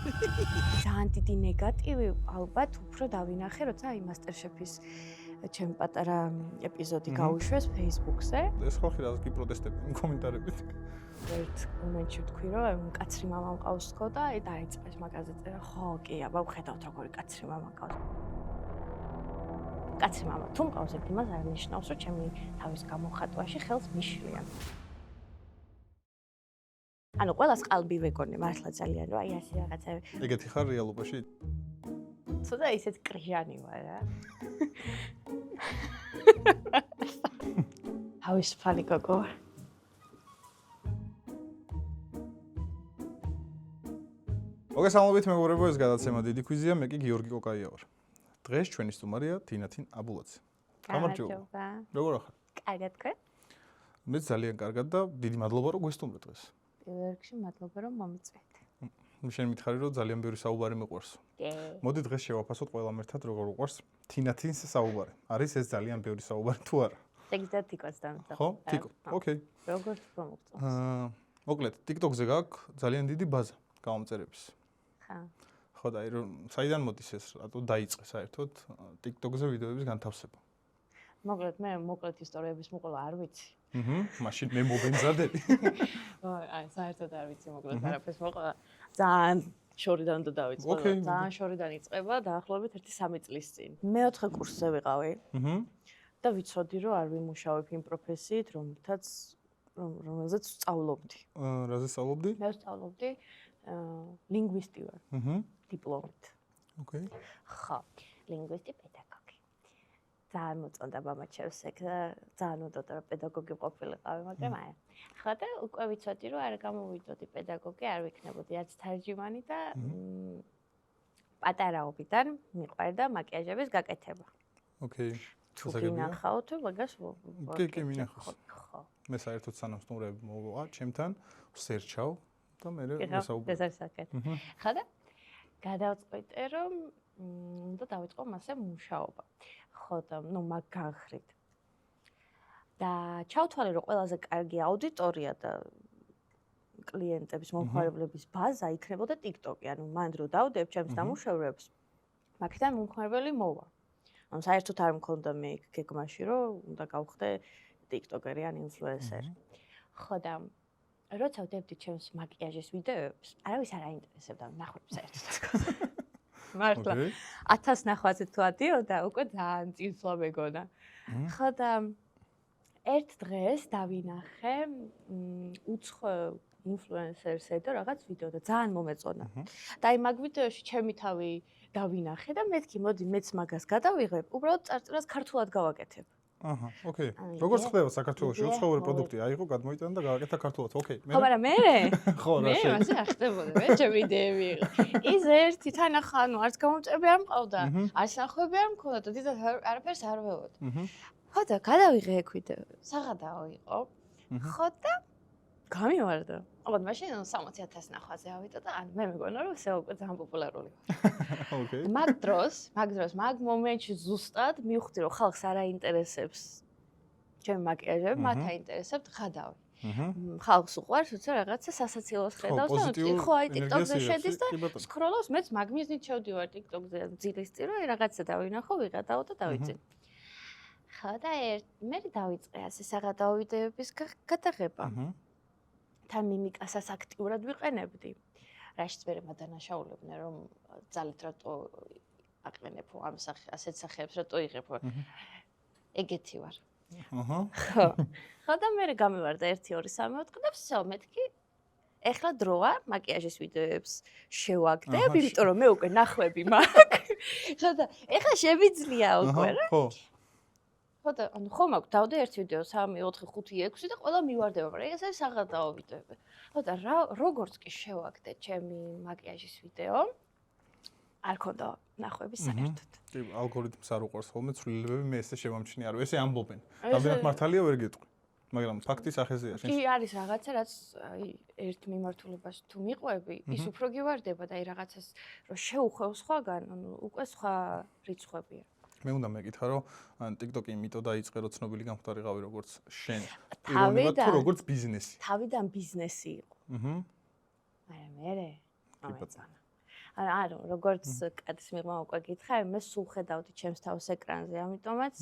ძალიან დიდი ნეგატივი ალბათ უფრო დავინახე, როცა აი MasterChef-ის ჩემი პატარა ეპიზოდი გაუშვეს Facebook-ზე. ეს ხალხი რას გიპროტესტებენ კომენტარებით? ერთ მომენტში ვთქვი, რომ კაცრი მამა მყავს თქო და აი დაიწყეს მაგაზე წერა. ხო, კი, აბა ვხედავთ როგორი კაცრი მამა მყავს. კაცრი მამა თუ მყავს, ერთ იმას არ ნიშნავს, რომ ჩემი თავის გამოხატვაში ხელს მიშლიან. ანუ ყველას ყალბი ვეგონე მართლა ძალიან, რომ აი ასე რაღაცები. ეგეთი ხარ რეალობაში? ცოტა ისეთ კრიჟანი ვარ რა. How is funny გოგო? მოგესალმებით მეგობრებო, ეს გადაცემა დიდი კვიზია, მე კი გიორგი კოკაია ვარ. დღეს ჩვენი სტუმარია თინათინ აბულაძე. გამარჯობა. როგორ ახარ? კარგად თქვენ? მე ძალიან კარგად და დიდი მადლობა რომ გვესტუმრეთ დღეს. პირველ რიგში მადლობა რომ მომიწვიეთ. შენ მითხარი რომ ძალიან ბევრი საუბარი მიყვარს. მოდი დღეს შევაფასოთ ყველამ ერთად როგორ უყვარს თინათინს საუბარი. არის ეს ძალიან ბევრი საუბარი თუ არა? ეგზად თიკოს დამწა. ხო, თიკო. ოკეი. როგორც მომწონს. მოკლედ, TikTok-ზე გაქვს ძალიან დიდი ბაზა გამომწერების. ხო და აი რომ საიდან მოდის ეს, რატო დაიწყე საერთოდ TikTok-ზე ვიდეოების განთავსება? მოკლედ მე მოკლედ ისტორიების მოყოლა არ ვიცი. მაშინ მე მობენზადები. აი საერთოდ არ ვიცი მოკლედ არაფერს მოყოლა. ძალიან შორიდან უნდა დავიწყო. ძალიან შორიდან იწყება დაახლოებით 1-3 წლის წინ. მე-4 კურსზე ვიყავი. და ვიცოდი რომ არ ვიმუშავებ იმ პროფესიით, რომელზეც ვსწავლობდი. რაზე სწავლობდი? მე ვსწავლობდი ლინგვისტი ვარ. დიპლომით. ოკეი. ხო, ლინგვისტი პედაგოგი. ძალიან მოწონდა მამაჩემს ეგ და ძალიან უდოდა რომ პედაგოგი ყოფილიყავი, მაგრამ აი. ხო და უკვე ვიცოდი რომ არ გამოვიდოდი პედაგოგი, არ ვიქნებოდი არც თარჯიმანი და პატარაობიდან მიყვარდა მაკიაჟების გაკეთება. ოკეი. თუ გინახავთ, მაგას კი მინახავს. ხო. მე საერთოდ სანამ სტუმრები მოვა ჩემთან, ვსერჩავ და მე ვესაუბრებ. ეს არის საკეთე. ხო და გადავწყვიტე რომ უნდა დავიწყო მასე მუშაობა. ხო და ნუ მაგ განხრით. და ჩავთვალე რომ ყველაზე კარგი აუდიტორია და კლიენტების მომხმარებლების ბაზა იქნებოდა TikTok-ი. ანუ მანდ რო დავდებ ჩემს დამუშავებებს, მაგიდან მომხმარებელი მოვა. ანუ საერთოდ არ მქონდა მე გეგმაში რომ უნდა გავხდე TikTokeri ან ინფლუენსერი. ხო და როცა ვდებდი ჩემს მაკიაჟის ვიდეოებს, არავის არ აინტერესებდა ნახვები საერთოდ. მართლა 1000 ნახვაზე თუ ადიოდა, უკვე ძალიან წინსვლა მეგონა. ხო და ერთ დღეს დავინახე უცხო ინფლუენსერსზე და რაღაც ვიდეო და ძალიან მომეწონა. და აი მაგ ვიდეოში ჩემი თავი დავინახე და მეთქი, მოდი მეც მაგას გადავიღებ, უბრალოდ წარწერას ქართულად გავაკეთებ. აჰა, ოკეი. როგორც ხდება საქართველოში უცხოური პროდუქტი აიღო, გადმოიტანა და გააკეთა ქართულად. ოკეი. ხო, მაგრამ მე? ხო, რა შეიძლება. მე მასე არ ხდებოდა, მე ჩემი იდეები იყო. ის ერთი თანახა, ანუ არც გამომწერები არ მყავდა, არც ნახვები არ მქონდა და დიდად არაფერს არ ვეღოთ. ხო და გადავიღე ეგ ვიდეო. საღადაო იყო. ხო და გამივარდა. ოღონდ მაშინ 60,000 ნახვაზე ავიდა და ანუ მე მეგონა რომ ესე უკვე ძალიან პოპულარული ვარ. ოკეი. მაგ დროს, მაგ მომენტში ზუსტად მივხვდი რომ ხალხს არ აინტერესებს ჩემი მაკიაჟები, მათ აინტერესებთ ღადავი. ხალხს უყვარს, როცა რაღაცა სასაცილოს ხედავს და ხო აი TikTok-ზე შედის და სკროლავს, მეც მაგ მიზნით შევდივარ TikTok-ზე ძილის წინ, რომ რაღაცა დავინახო, ვიღადაო და დავიწინ. ხო და მე დავიწყე ასე საღადაო ვიდეოების გადაღება. თან მიმიკასაც აქტიურად ვიყენებდი. რაშიც ვერ მადანაშაულებდნენ რომ ძალით რატო აყენებო ამ ასეთ სახეებს რატო იღებო. ეგეთი ვარ. ხო. ხო და მე გამივარდა 1 2 3 4 და всё, მეთქი ეხლა დროა მაკიაჟის ვიდეოებს შევაგდებ, იმიტომ რომ მე უკვე ნახვები მაქვს. ხო და ეხლა შემიძლია უკვე რა. ხო. ხო და ანუ ხომ აქვს დავდე 1 ვიდეო 3 4 5 6 და ყველა მივარდება, მაგრამ ეს არის საღადაო ვიდეოები. ხო და როგორც კი შევაგდე ჩემი მაკიაჟის ვიდეო, არ ქონდა ნახვები საერთოდ. კი, ალგორითმს არ უყვარს ხოლმე ცვლილებები, მე ესე შევამჩნია, რომ ესე ამბობენ. რამდენად მართალია ვერ გეტყვი. მაგრამ ფაქტის ახეზეა შენ. კი, არის რაღაცა, რაც აი ერთ მიმართულებას თუ მიყვები, ის უფრო გივარდება და აი რაღაცას რომ შეუხვევ სხვაგან, ანუ უკვე სხვა რიცხვებია. მე უნდა მეკითხა, რომ TikTok-ი იმიტომ დაიწყე, რომ ცნობილი გამხდარიყავი როგორც შენ. თავიდან თუ როგორც ბიზნესი. თავიდან ბიზნესი იყო. მაგრამ მე მომეწონა. არა, როგორც კაცის მიღმა უკვე გითხრა, მე სულ ხედავდი ჩემს თავს ეკრანზე, ამიტომაც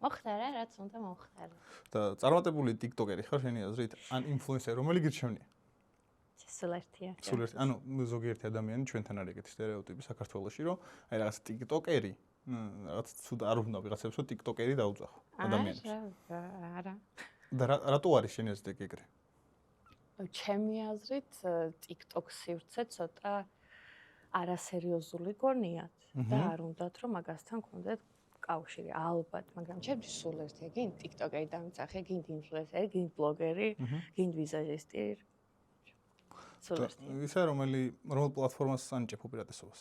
მოხდარა, რაც უნდა მოხდარა. და წარმატებული TikToker-ი ხარ შენი აზრით, ან ინფლუენსერი, რომელი გირჩევნია? სულ ერთია. სულ ერთი, ანუ ზოგიერთი ადამიანი ჩვენთან არის ეგეთი სტერეოტიპი საქართველოში, რომ აი რაღაც TikToker-ი, რაღაც ცუდ არ უნდა ვიღაცებს რომ TikToker-ი დაუძახო ადამიანებს. არა. და რატო არის შენი აზრით ეგრე? ჩემი აზრით TikTok სივრცე ცოტა არასერიოზული გონიათ და არ უნდათ რომ მაგასთან გქონდეთ კავშირი, ალბათ, მაგრამ ჩემთვის სულ ერთია, გინდ TikTok-ერი დამიცახე, გინდ ინფლუენსერი, გინდ ბლოგერი, გინდ ვიზაჟისტი. სულ ერთია. ისა რომელ პლატფორმას ანიჭებ უპირატესობას?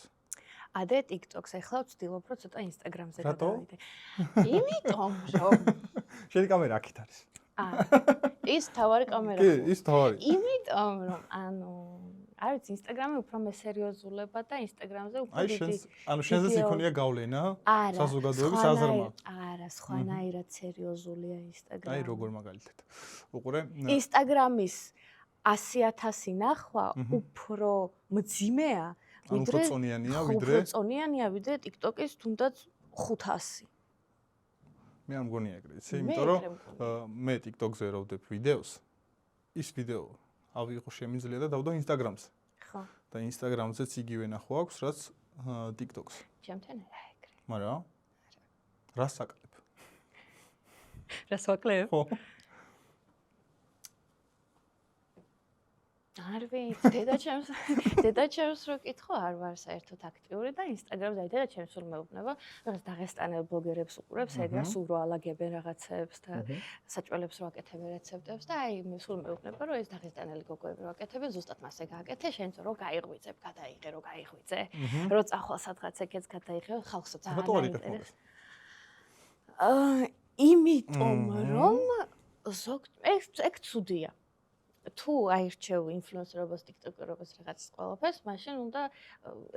ადრე TikTok-ს, ახლა ვცდილობ რომ ცოტა Instagram-ზე გადავიდე. იმიტომ რომ შენი კამერა აქეთ არის. ის თავარი კამერა. კი, ის თავარი. იმიტომ რომ არ ვიცი, Instagram-ი უფრო მესერიოზულება და Instagram-ზე უფრო დიდი. ანუ შენზეც იქონია გავლენა საზოგადოების აზრმა. არა, სხვანაირად სერიოზულია Instagram. აი როგორ მაგალითად. უყურე Instagram-ის 100,000 ნახვა უფრო მძიმეა, უფრო წონიანია ვიდრე TikTok-ის თუნდაც 500. მე არ მგონია ეგრე, იცი, იმიტომ რომ მე TikTok-ზე რო ვდებ ვიდეოს, ის ვიდეო ავიღო შემიძლია და დავდო Instagram-ზე. ხო. და Instagram-ზეც იგივე ნახვა აქვს, რაც TikTok-ს. ჩემთან არა ეგრე. მაგრამ რას საკლებ? რას ვაკლებ? ხო. არ ვიცი, დედაჩემს რო კითხო, არ ვარ საერთოდ აქტიური და Instagram-ზე დედაჩემს სულ მეუბნება, რაღაც დაღესტანელ ბლოგერებს უყურებს, ეგრე სულ რო ალაგებენ რაღაცებს და საჭველებს რო აკეთებენ რეცეპტებს და აი მე სულ მეუბნება, რომ ეს დაღესტანელი გოგოები რო აკეთებენ, ზუსტად მასე გააკეთე, შენც რო გაიღვიძებ, გადაიღე, რო გაიღვიძე, რო წახვალ სადღაც ეგეც გადაიღე, ხალხსაც ძალიან აინტერესებს. იმიტომ რომ ეგ ცუდია. თუ აირჩევ ინფლუენსერობას, TikToker-ობას რაღაც ყველაფერს, მაშინ უნდა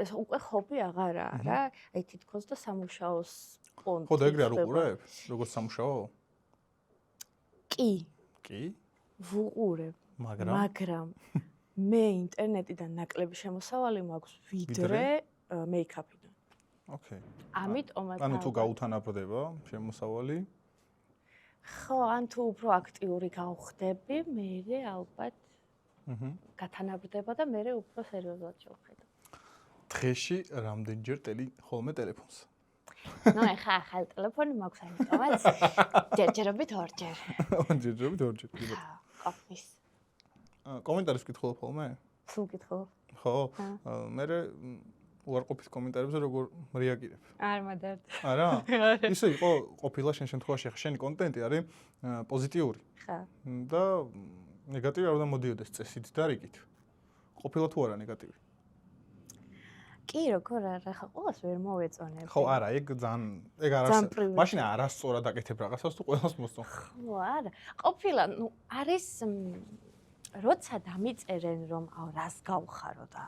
ეს უკვე ჰობი აღარა არა, აი თითქოს და სამუშაოს პონტი. ხო და ეგრე არ უყურებ? როგორც სამუშაო? კი. კი? ვუყურებ. მაგრამ მე ინტერნეტიდან ნაკლები შემოსავალი მაქვს ვიდრე მეიქაპიდან. ოკეი. ამიტომაც ანუ თუ გაუთანაბრდება შემოსავალი ხო, ან თუ უფრო აქტიური გავხდები, მე ალბათ გათანაბრდება და მე უფრო სერიოზულად შევხედო. დღეში რამდენჯერ ტელი ხოლმე ტელეფონს? ნუ ეხა ახალი ტელეფონი მაქვს, ამიტომაც ჯერჯერობით ორჯერ. ჯერჯერობით ორჯერ. ყოფნის. კომენტარებს კითხულობ ხოლმე? სულ კითხულობ. ხო. მე უარყოფით კომენტარებზე როგორ რეაგირებ? არ მადარდი. არა? ისე იყო ყოფილა შენ შემთხვევაში, ხა შენი კონტენტი არის პოზიტიური. ხა. და ნეგატივი არ უნდა მოდიოდეს წესით და რიგით. ყოფილა თუ არა ნეგატივი? კი, როგორ არა, ხა ყველას ვერ მოვეწონებ. ხო, არა, ეგ ძალიან ეგ არ არის. მაშინ არასწორად აკეთებ რაღაცას თუ ყველას მოსწონ. ხო, არა. ყოფილა, ნუ არის როცა დამიწერენ რომ რას გავხარო და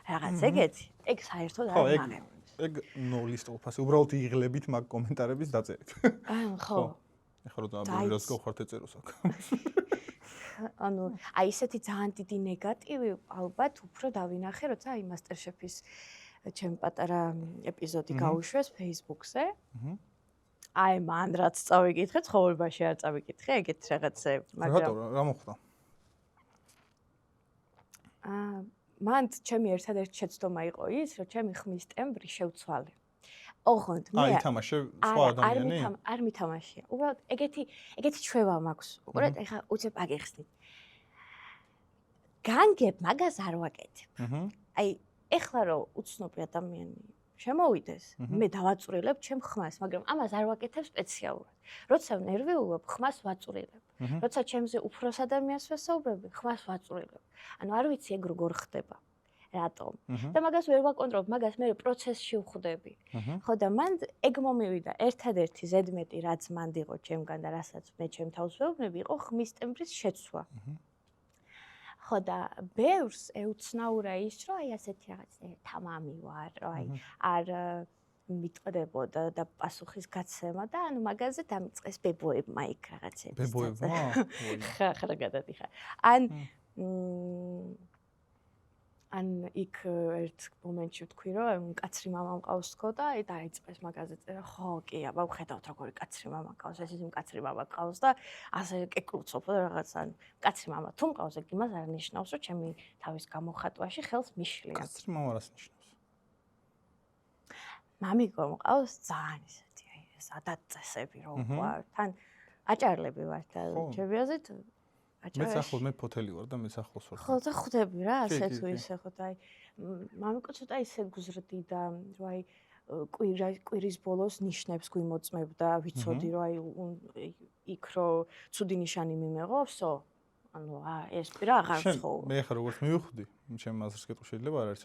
რაღაც ეგეთი, ეგ საერთოდ არ მაგებ. ეგ ნოლის ტოლფასი, უბრალოდ იღლებით მაგ კომენტარების დაწერით. ხო. ეხლა რომ ამბობთ გავხართ ეწეროს აქ. ანუ აი ესეთი ძალიან დიდი ნეგატივი ალბათ უფრო დავინახე, როცა აი MasterChef-ის ჩემ პატარა ეპიზოდი გაუშვეს Facebook-ზე. აი მან რაც წავიკითხე, ცხოვრებაში არ წავიკითხე ეგეთ რაღაცები, მაგრამ რა მოხდა? მან ჩემი ერთადერთი შეცდომა იყო ის, რომ ჩემი ხმის ტემბრი შევცვალე. ოღონდ მე ითამაშე სხვა ადამიანი? არ მითამაშია. უბრალოდ ეგეთი ჩვევა მაქვს. უყურეთ, ეხლა უცებ აგეხსნით. განგებ მაგას არ ვაკეთებ. აი, ეხლა რომ უცნობი ადამიანი შემოვიდეს, მე დავაწურილებ ჩემ ხმას, მაგრამ ამას არ ვაკეთებ სპეციალურად. როცა ნერვიულობ, ხმას ვაწურილებ. როცა ჩემზე უფროს ადამიანს ვესაუბრები, ხმას ვაწურილებ. ანუ არ ვიცი ეგ როგორ ხდება. რატომ? და მაგას ვერ ვაკონტროლებ, მაგას მე პროცესში ვხვდები. ხო და მან ეგ მომივიდა, ერთადერთი ზედმეტი რაც მანდიღო ჩემგან და რასაც მე ჩემ თავს ვეუბნები, იყო ხმის ტემბრის შეცვლა. ხო და ბევრს ეუცნაურა ის, რომ აი ასეთი რაღაც თამამი ვარ, რომ აი არ მიტყდებოდა და პასუხის გაცემა და ანუ მაგაზე დამიწყეს ბებოებმა იქ რაღაცები. ბებოებმა? ხა გადადიხარ. ან ან იქ ერთ მომენტში ვთქვი, რომ კაცრი მამა მყავს თქო და აი დაიწყეს მაგაზე წერა. ხო, კი, აბა ვხედავთ როგორი კაცრი მამა მყავს, ეს ისე კაცრი მამა მყავს და ასე კეკულწობ რაღაც ან კაცრი მამა თუ მყავს, ეგ იმას არ ნიშნავს, რომ ჩემი თავის გამოხატვაში ხელს მიშლია. კაცრი მამა რას ნიშნავს? მამიკო მყავს ძალიან ისეთი აი ეს ადაწესები რო ვარ, თან აჭარლები ვართ და ჩემი აზრით მეც ახლოს მე ფოთელი ვარ და მეც ახლოს ვარ. ხო და ხვდები რა, ასე თუ ისე ხო და აი მამიკო ცოტა ისე გუზრდიდა, რომ აი კვირის ბოლოს ნიშნებს გვიმოწმებდა, ვიცოდი რომ აი იქ რო ცუდი ნიშანი მიმეღო, всё. ანუ ეს პირა აღარ ცხოვრობს. მე ხარ როგორც მივხვდი, ჩემ აზრს კითხვა შეიძლება არ არის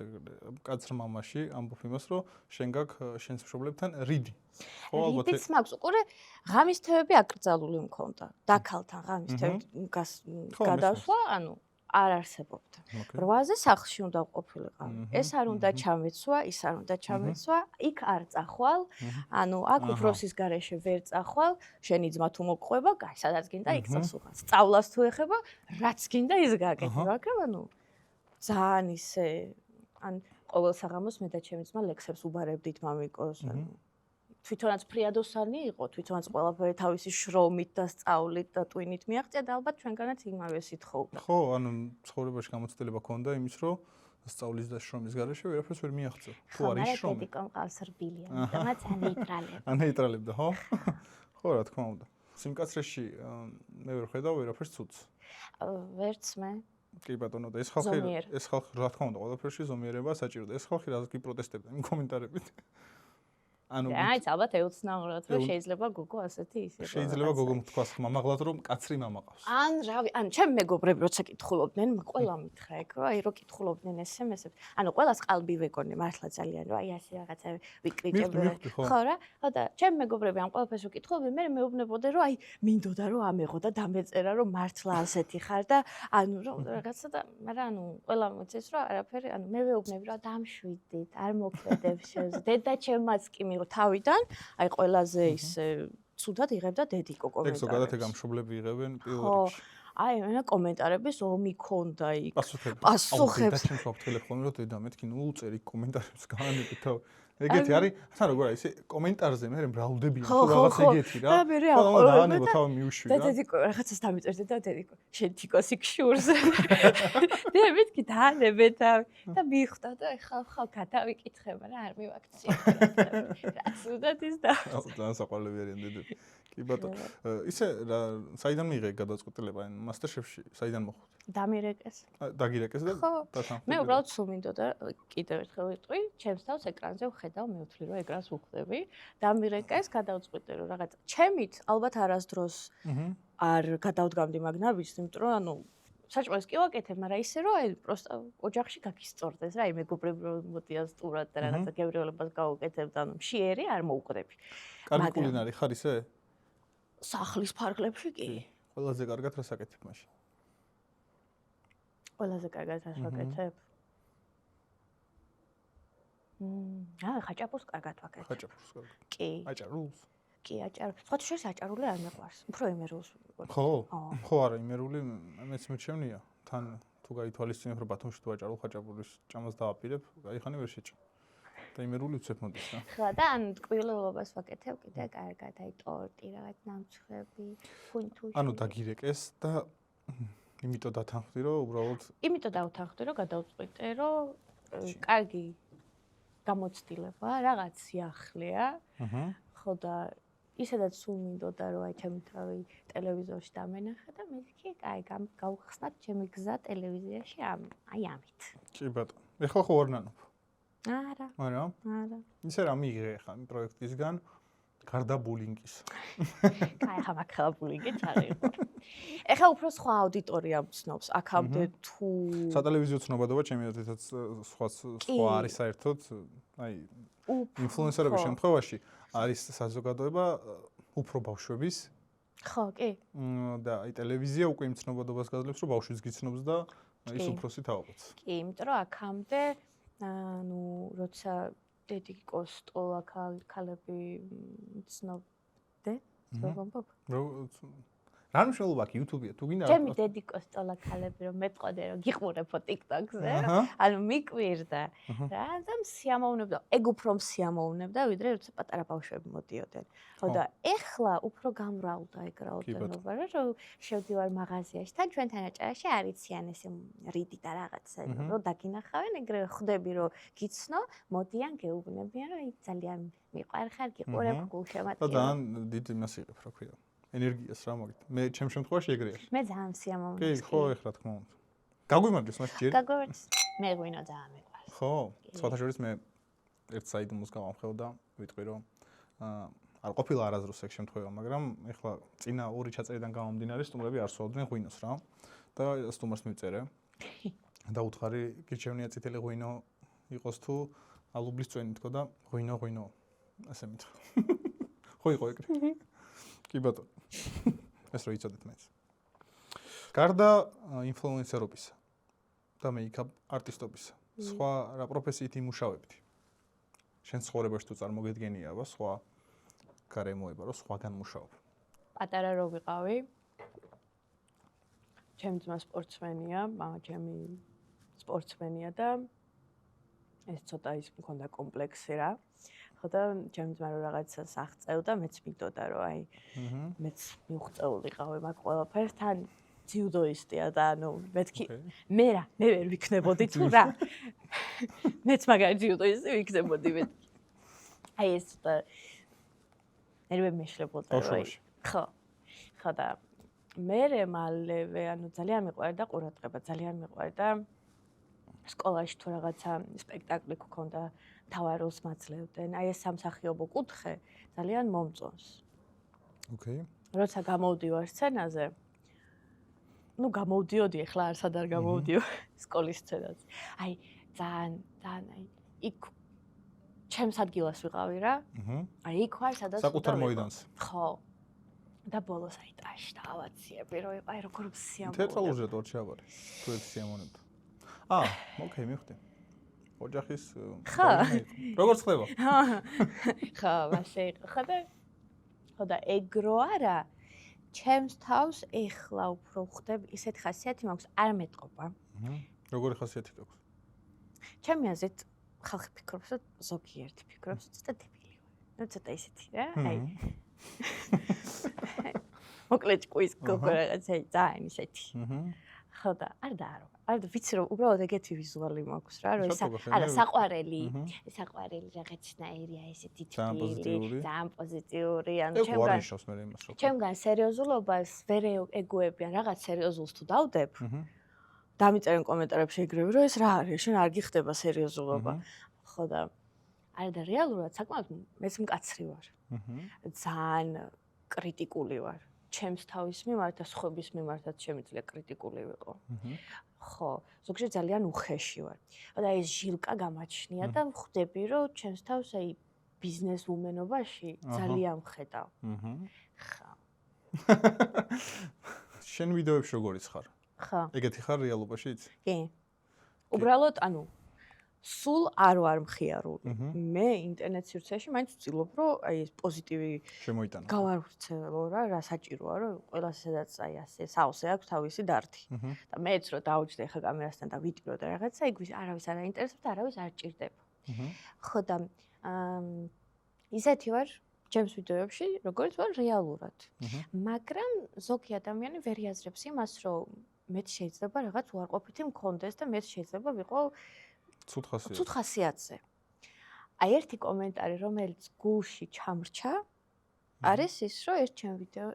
კაცრ მამაში ამბობ იმას, რომ შენ გაქვს შენს მშობლებთან რიდი. ხო, ალბათ რიდიც მაქვს, უყურე ღამის თევები აკრძალული მქონდა. დაქალთან ღამის თევები გადასვლა, ანუ არ არსებობდა. 8-ზე სახლში უნდა ყოფილიყავ. ეს არ უნდა ჩამეცვა, ის არ უნდა ჩამეცვა, იქ არ წახვალ, ანუ აქ უფროსის გარეშე ვერ წახვალ, შენი ძმა თუ მოგყვება, კაი, სადაც გინდა იქ წასულა. სწავლას თუ ეხება, რაც გინდა ის გააკეთე, მაგრამ ანუ ძალიან ისე ან ყოველ საღამოს მე და ჩემი ძმა ლექსებს უბარებდით მამიკოს, ანუ თვითონაც ფრიადოსანი იყო, თვითონაც ყველაფერი თავისი შრომით და სწავლით და ტვინით მიაღწია და ალბათ ჩვენგანაც იმავე სითხოვდა. ხო, ანუ ცხოვრებაში გამოცდილება ქონდა იმის, რომ სწავლის და შრომის გარეშე ვერაფერს ვერ მიაღწევ. თუ არის შრომი. დედიკო მყავს რბილი, ამიტომაც ანეიტრალებდა. ანეიტრალებდა, ხო? ხო, რა თქმა უნდა. სიმკაცრეში მე ვერ ხედავ ვერაფერს ცუდს. ვერც მე. კი ბატონო, და ეს ხალხი რა თქმა უნდა, ყველაფერში ზომიერება საჭიროა. ეს ხალხი რა კი პროტესტებდა იმ კომენტარებით. ანუ აი, ალბათ ეუცნაურად რომ შეიძლება გოგო ასეთი ისე. შეიძლება გოგო თქვას მამაღლად რომ კაცრი მამა ყავს. ან რავი, ან ჩემ მეგობრები როცა კითხულობდნენ, ყველა მითხრა ეგ რომ აი რო კითხულობდნენ SMS-ებს. ანუ ყველას ყალბი ვეგონე მართლა ძალიან რომ აი ასე რაღაცა ვიკრიტებდნენ. ხო რა? ხო და ჩემ მეგობრები ამ ყველაფერს რო კითხულობდნენ, მე მეუბნებოდი რომ აი მინდოდა რომ ამეღო და დამეწერა რომ მართლა ასეთი ხარ და ანუ რომ რაღაცა და მაგრამ ანუ ყველა მოწეს რომ არაფერი, ანუ მე ვეუბნები რომ დამშვიდით, არ მოქმედებს შენს. დედა ჩემაც კი თავიდან, აი ყველაზე ის ცუდად იღებდა დედიკო კომენტარებს. ეგ ზოგადად ეგ ამშობლები იღებენ პირველ რიგში. აი, მე კომენტარების ომი ქონდა იქ. პასუხები. და ჩემს ვაფრთხილებ ხოლმე რომ დედა მეთქი ნუ წერი კომენტარებს განებით თავ. ეგეთი არის, თან როგორ არის, კომენტარზე მე მრავლდებიან თუ რაღაც ეგეთი რა. ხო, დაანებო თავი მიუშვი რა. და დედიკო რაღაცას დამიწერდა და დედიკო, შენ თიკოსი ქშურს. და მეთქი დაანებე თავი და მიხვდა და ხალხ გადავიკითხება რა, არ მივაქციე. რაც უდად ის და. ძალიან საყვარლები არიან დედები. კი ბატონო. ისე რა, საიდან მიიღე გადაწყვეტილება ან მასტერშეფში, საიდან მოხვდი? დამირეკეს. დაგირეკეს და თან. მე უბრალოდ სულ მინდოდა კიდევ ერთხელ ვიტყვი, ჩემს თავს ეკრანზე ვხედავ, მე ვთვლი რომ ეკრანს ვუხდები. დამირეკეს, გადავწყვიტე რომ რაღაც ჩემით ალბათ არასდროს არ გადავდგამდი მაგ ნაბიჯს, იმიტომ რომ ანუ საჭმელს კი ვაკეთებ, მაგრამ ისე რომ აი პროსტა ოჯახში გაგისწორდეს რა, აი მეგობრები რომ მოდიან სტურად და რაღაცა გებრიელებას გავუკეთებ და ანუ მშიერი არ მოუყდები. კარგი კულინარი ხარ ისე? სახლის ფარგლებში კი. ყველაზე კარგად რას აკეთებ მაშინ? ყველაზე კარგად რას ვაკეთებ? ხაჭაპურს კარგად ვაკეთებ. ხაჭაპურს კარგად. კი. აჭარულს? კი, აჭარულს. სხვა შორის აჭარული არ მეყვარს. უფრო იმერულს ვიყურებ. ხო? ხო, არა, იმერული მეც მეჩემნია. თან თუ გაითვალისწინებ რომ ბათუმში თუ აჭარულ ხაჭაპურის ჭამას დავაპირებ, გაიხანი ვერ შეჭამ. და იმერული უცებ მოდის რა. ხო, და ან ტკბილობას ვაკეთებ კიდე კარგად, აი ტორტი, რაღაც ნამცხრები, ფუნთუში. ანუ დაგირეკეს და იმიტომ დათანხმდი რომ უბრალოდ იმიტომ დავთანხმდი რომ გადავწყვიტე რომ კარგი გამოცდილება, რაღაც სიახლეა. ხო და ისედაც სულ მინდოდა რომ აი ჩემი თავი ტელევიზორში დამენახე და მეთქი, კაი, გავხსნათ ჩემი გზა ტელევიზიაში აი ამით. კი ბატონო. ეხლა ხო არ ნანობ? არა. არა? არა. ისე რა მიიღე ხა იმ პროექტისგან გარდა ბულინგის. კაი, ახლა მაგხელა ბულინგი ჩაიყო. ეხლა უფრო სხვა აუდიტორია მცნობს, აქამდე თუ სატელევიზიო ცნობადობა ჩემი აზრითაც სხვა არის საერთოდ, აი ინფლუენსერების შემთხვევაში არის საზოგადოება უფრო ბავშვების. ხო, კი. და აი ტელევიზია უკვე იმ ცნობადობას გაძლევს, რომ ბავშვიც გიცნობს და ის უფროსი თაობაც. კი, იმიტომ რომ აქამდე ანუ როცა დედიკოს სტოლა ქალები ცნობდე, ცნობობ? რა მნიშვნელობა აქვს YouTube-ია? თუ გინდა ჩემი დედი კოსტოლა ქალები რომ მეტყოდე რომ გიყურებო TikTok-ზე, ანუ მიკვირდა რა და სიამოვნებდა, ეგ უფრო სიამოვნებდა, ვიდრე როცა პატარა ბავშვები მოდიოდნენ. ხო და ეხლა უფრო გამრავლდა ეგ რაოდენობა, რომ შევდივარ მაღაზიაში და ჩვენთან აჭარაში არიციან ეს რიდი და რაღაცა, რომ დაგინახავენ, ეგრე ხვდები რომ გიცნო, მოდიან გეუბნებიან, რომ ძალიან მიყვარხარ, გიყურებ, გულშემატკივრობ. და ძალიან დიდი იმას იღებ, რა ქვია. ენერგიას რა მოგით. მე ჩემ შემთხვევაში ეგრეა. მე ძალიან სიამოვნებს. კი, ხო, ეხლა თქმა უნდა. გაგვიმარჯოს მას ჯერ. გაგვიმარჯოს. მე გვინო ძალიან მიყვარს. ხო, სხვათა შორის მე ერთ საიდუმლოს გავამხელ და ვიტყვი რომ არ ყოფილა არაზრუს ეგ შემთხვევა, მაგრამ ეხლა წინა ორი ჩაწერიდან გამომდინარე სტუმრები არ სვავდნენ ღვინოს რა. და სტუმარს მივწერე. და უთხარი გირჩევნია წითელი ღვინო იყოს თუ ალუბლის წვენი თქო და ღვინო ასე მითხრა. ხო იყო ეგრე. კი ბატონო. ეს რო იცოდეთ მეც. გარდა ინფლუენსერობისა და მეიქაპ არტისტობისა, სხვა რა პროფესიით იმუშავებდი? შენ ცხოვრებაში თუ წარმოგედგენია, სხვა გარემოება, რომ სხვაგან მუშაობ. პატარა რო ვიყავი. ჩემი ძმა სპორტსმენია, მამა ჩემი სპორტსმენია და ეს ცოტა ის მქონდა კომპლექსი რა. ხო და ჩემი ძმა რო რაღაცას აღწევდა, მეც მიდოდა რომ აი მეც მიუღწეულიყავი მაგ ყველაფერს თან ძიუდოისტია და ანუ მეთქი მე ვერ ვიქნებოდი თუ რა. მეც მაგარი ძიუდოისტი ვიქნებოდი მე. აი ეს ნერვები მეშლებოდა რა. ხო. ხო და მე მალევე ანუ ძალიან მიყვარდა ყურადღება, ძალიან მიყვარდა სკოლაში თუ რაღაცა სპექტაკლი გქონდა, თავარ როლს მაძლევდნენ. აი ეს სამსახიობო კუთხე ძალიან მომწონს. ოკეი. როცა გამოვდივარ სცენაზე, ну გამოვდიოდი, ახლა არც არ გამოვდიო სკოლის სცენაზე. აი ძალიან აი იქ ჩემს ადგილას ვიყავი რა. აი იქ ვარ სადაც საკუთარ მოედანს. ხო. და ბოლოს აი ტაში დავაციები რომ იყო აი როგორ სიამოვნებდა. თეატრალურზე თორ ჩავარი. თუ ეს სიამოვნებდა. ოკეი, მივხვდი. ოჯახის როგორც ხდება? ხო, მასე იყო. ხო და ეგრო არა. ჩემს თავს ეხლა უფრო ხვდები, ისეთი ხასიათი მაქვს, არ მეტყობა. როგორი ხასიათი გაქვს? ჩემი აზრით ხალხი ფიქრობს, რომ ზოგიერთი ფიქრობს, ცოტა დებილი ვარ. ნუ ცოტა ისეთი რა, აი. მოკლედ ჭკუის გოგო რაღაცა ძალიან ისეთი. ხო და არ ვიცი რომ უბრალოდ ეგეთი ვიზუალი მაქვს რა, რომ საყვარელი რაღაცნაირია ესეთი თბილი, ძალიან პოზიტიური, ანუ ჩემგან სერიოზულობას ვერ ეგუებიან, რაღაც სერიოზულს თუ დავდებ. დამიწერენ კომენტარებში ეგრევე რომ ეს რა არის, შენ არ გიხდება სერიოზულობა. ხო და არა და რეალურად საკმაოდ მეც მკაცრი ვარ. ძალიან კრიტიკული ვარ. ჩემს თავის მიმართ და სხვების მიმართაც შემიძლია კრიტიკული ვიყო. ხო, ზოგჯერ ძალიან უხეში ვარ. და ეს ჟილკა გამაჩნია და ხვდები რომ ჩემს თავს აი ბიზნეს უმენობაში ძალიან ვხედავ. ხო. შენ ვიდეოებში როგორიც ხარ? ხო. ეგეთი ხარ რეალობაშიც? კი. უბრალოდ ანუ სულ არ ვარ მხიარული. მე ინტერნეტ სივრცეში მაინც ვცდილობ რომ აი ეს პოზიტივი შემოიტანო. გავავრცელო რა საჭიროა რომ ყველას სადაც აი ასე საოსე აქვს თავისი დართი. და მეც რომ დავუჯდე ხა კამერასთან და ვიტირო და რაღაცა იქ არავის არ აინტერესებს და არავის არ ჭირდება. ხო და ისეთი ვარ ჩემს ვიდეოებში, როგორც ვარ რეალურად. მაგრამ ზოგი ადამიანი ვერ იაზრებს იმას, რომ მეც შეიძლება რაღაც უარყოფითი მქონდეს და მეც შეიძლება ვიყო ცუდ ხასიათზე. აი ერთი კომენტარი, რომელიც გულში ჩამრჩა, არის ის, რომ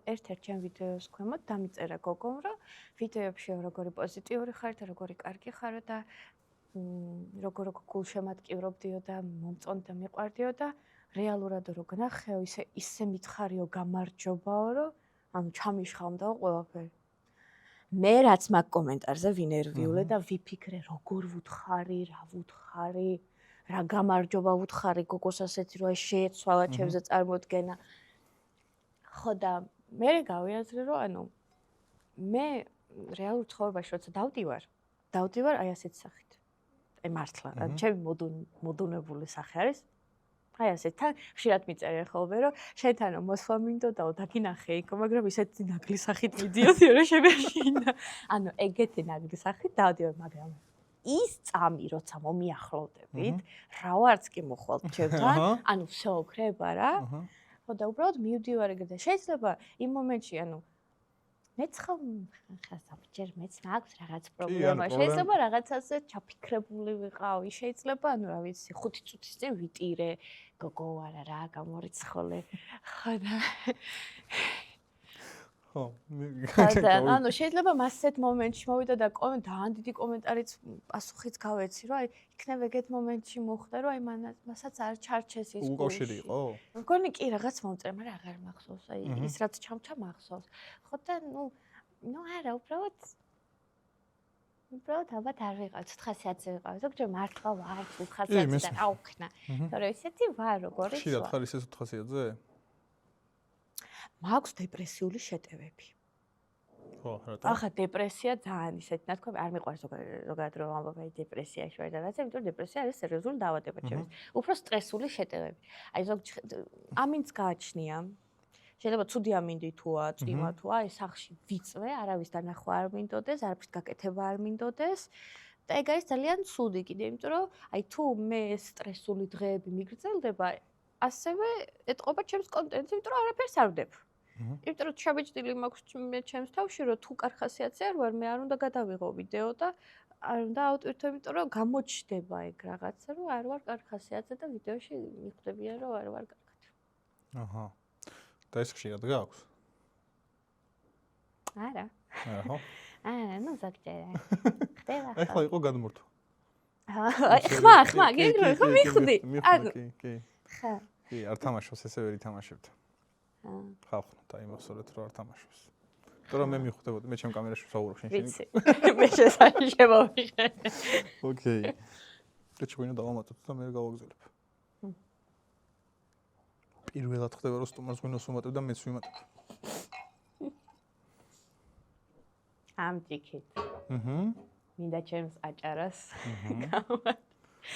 ერთ-ერთ ჩემ ვიდეოს ქვემოთ დამიწერა გოგომ, რომ ვიდეოებში როგორი პოზიტიური ხარ და როგორი კარგი ხარ და როგორ გულშემატკივრობდიო და მომწონდა და მიყვარდიო და რეალურად რო გნახეო, ისე მითხარიო, გამარჯობაო, რომ ანუ ჩამიშხავდაო ყველაფერი. მე რაც მაგ კომენტარზე ვინერვიულე და ვიფიქრე როგორ ვუთხარი, რა ვუთხარი, რა გამარჯობა ვუთხარი გოგოს ასეთი რომ შეეცვალა ჩემზე წარმოდგენა. ხო და მე გავიაზრე რომ ანუ მე რეალურ ცხოვრებაში როცა დავდივარ აი ასეთ სახით. აი მართლა, ჩემი მოდუნებული სახე არის. აი ასე თან ხშირად მიწერენ ხოლმე რომ შენთან მოსვლა მინდოდაო დაგინახე იქ, მაგრამ ისეთი ნაგლის სახით მიდიოდი რომ შემეშინა. ანუ ეგეთი ნაგლის სახით დავდივარ, მაგრამ ის წამი როცა მომიახლოვდებით, რა ვარც კი მოხვალთ ჩემთან, ანუ всё ოკრება რა. ხო და უბრალოდ მივდივარ ეგრე და შეიძლება იმ მომენტში ანუ მეც ხა საბჭერ მეც მაქვს რაღაც პრობლემა. შეიძლება რაღაცაზე ჩაფიქრებული ვიყავი, შეიძლება ანუ რა ვიცი 5 წუთის წინ ვიტირე, გოგო არა რა გამორიცხოლე. ხო და ხო, ანუ შეიძლება მასეთ მომენტში მოვიდა და ძალიან დიდი კომენტარიც პასუხიც გავეცი, რომ აი იქნებ ეგეთ მომენტში მოხდა, რომ აი მასაც არ ჩარჩეს ის გულში. უკავშირი იყო? მგონი კი რაღაც მომწერა, მაგრამ აღარ მახსოვს, აი ის რაც ჩამჩა მახსოვს. ხო და ნუ არა, უბრალოდ ალბათ არ ვიყავ 400-ზე ვიყავ. ზოგჯერ მართლა ვარ 400-ზე და რა უქნა. თორე ისეთი ვარ როგორიც ვარ. ხშირად ხარ ისე 400-ზე? მაქვს დეპრესიული შეტევები. ხო, რატო? ახლა დეპრესია ძალიან ისეთი ნათქვამი არ მიყვარს ზოგადად რომ ამბობ აი დეპრესიაში ვარ და რაღაცა, იმიტომ რომ დეპრესია არის სერიოზული დაავადება ჩემთვის. უფრო სტრესული შეტევები. აი ზოგჯერ ამინც გააჩნია. შეიძლება ცუდი ამინდი თუა, წვიმა თუა, აი სახში ვიწვე, არავის დანახვა არ მინდოდეს, არაფრის გაკეთება არ მინდოდეს. და ეგ არის ძალიან ცუდი კიდე, იმიტომ რომ აი თუ მე სტრესული დღეები მიგრძელდება, ასევე ეტყობა ჩემს კონტენტს, იმიტომ რომ არაფერს არ ვდებ. იმიტომ რომ შაბეჭდილი მაქვს მე ჩემს თავში, რომ თუ კარხასიათზე არ ვარ, მე არ უნდა გადავიღო ვიდეო და არ უნდა ავტვირთო, იმიტომ რომ გამოჩდება ეგ რაღაცა, რომ არ ვარ კარხასიათზე და ვიდეოში მიხვდებიან, რომ არ ვარ კარგად. აჰა. და ეს ხშირად გაქვს? არა. არა, ხო? არა, ნუ ზოგჯერ. ხდება. ეხლა იყო გადმორთვა. ხმა, გიგრო, ხო მიხვდი. ანუ კი. ხა. კი, არ თამაშობს, ესე ვერ ითამაშებთ. ხალხო, დაიმახსოვრეთ, რომ არ თამაშობს. თორემ მე მიხვდებოდი, მე ჩემ კამერაში ვსაუბრობ შენ. ვიცი. მე შესაძლოა შემოვიღე. ოკეი. და ჩვენ დავამატოთ და მე გავაგზავნებ. პირველად ხდება რომ სტუმარს გვინოს უმატებ და მეც ვიმატებ. ამ ტიქით. მინდა ჩემს აჭარას.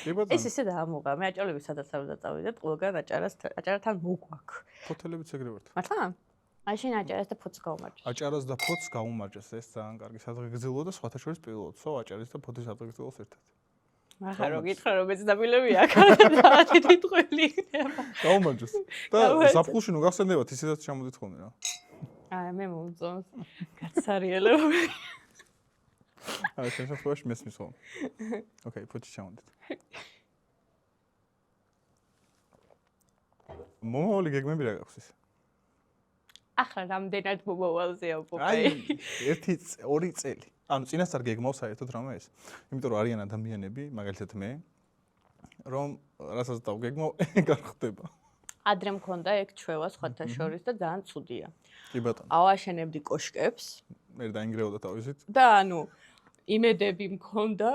კი ბატონო. ეს ისე დაამოღა. მე აჭარლები სადაც არ დავწავიდე, ყველგან აჭარასთან მოგვაქ. ფოთელებიც ეგრე ვართ. მართლა? მაშინ აჭარას და ფოთს გაუმარჯოს. აჭარას და ფოთს გაუმარჯოს, ეს ძალიან კარგი სადღეგრძელოა და სხვათა შორის პირველად ვსვავ აჭარის და ფოთის სადღეგრძელოს ერთად. ახლა რო გითხრა რომ მეცდაბილები აქ და თითქმის იქნება. გაუმარჯოს. და საფხულში ნუ გახსენდებათ ისედაც ჩამოდით ხოლმე რა. აი მე მომწონს. გაცარიელებული. აი შენ საფხულში მესმის ხოლმე. ოკეი, ფოთში ჩამოდით. მომავალი გეგმები რა გაქვს ის? ახლა რამდენად მომავალზეა პოპე. აი 1-2 წელი. ანუ წინასწარ გეგმავ საერთოდ რამე ეს. იმიტომ რომ არიან ადამიანები, მაგალითად მე, რომ რასაც დავგეგმავ, ეგ არ ხდება. ადრე მქონდა ეგ ჩვევა სხვათა შორის და ძალიან ცუდია. კი ბატონო. ავაშენებდი კოშკებს. მე დაინგრეოდა თავისით. და ანუ იმედები მქონდა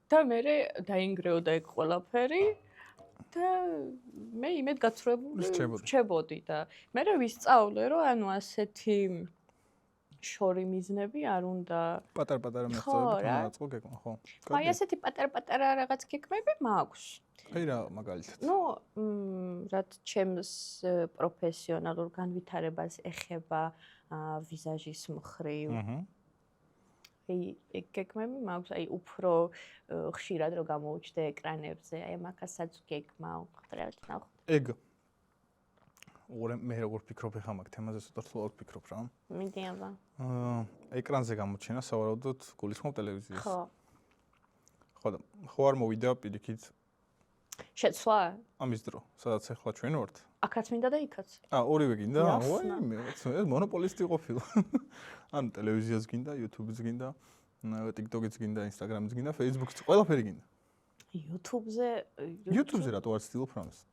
და მე დაინგრეოდა ეგ ყველაფერი. და მე იმედ გაცრუებული რჩებოდი და მე ვისწავლე რომ ანუ ასეთი შორი მიზნები არ უნდა პატარ-პატარა მიღწევები თამაწყო გეკმა ხო აი ასეთი პატარ-პატარა რაღაც გეკმები მაქვს აი რა მაგალითად ნუ რაც ჩემს პროფესიონალურ განვითარებას ეხება ვიზაჟის მხრივ აი გეკმები მაქვს აი უფრო ხშირად რომ გამოუჩნდე ეკრანებზე აი მაგასაც გეკმავ ხდრევთ ნახოთ ეგ მე როგორ ფიქრობ ახლა მაგ თემაზე ცოტა სულად ფიქრობ რა მიდი აბა ეკრანზე გამოჩენა სავარაუდოდ გულისხმობ ტელევიზიას ხო ხო და ხო არ მოვიდა პირიქით შეცვლა ამის დრო სადაც ახლა ჩვენ ვართ აქაც მინდა და იქაც ორივე გინდა ვაი მე მონოპოლისტი ყოფილი ანუ ტელევიზიას გინდა YouTube-ს გინდა TikTok-იც გინდა Instagram-იც გინდა Facebook-იც ყველაფერი გინდა YouTube-ზე რატო არ ცდილობ რამეს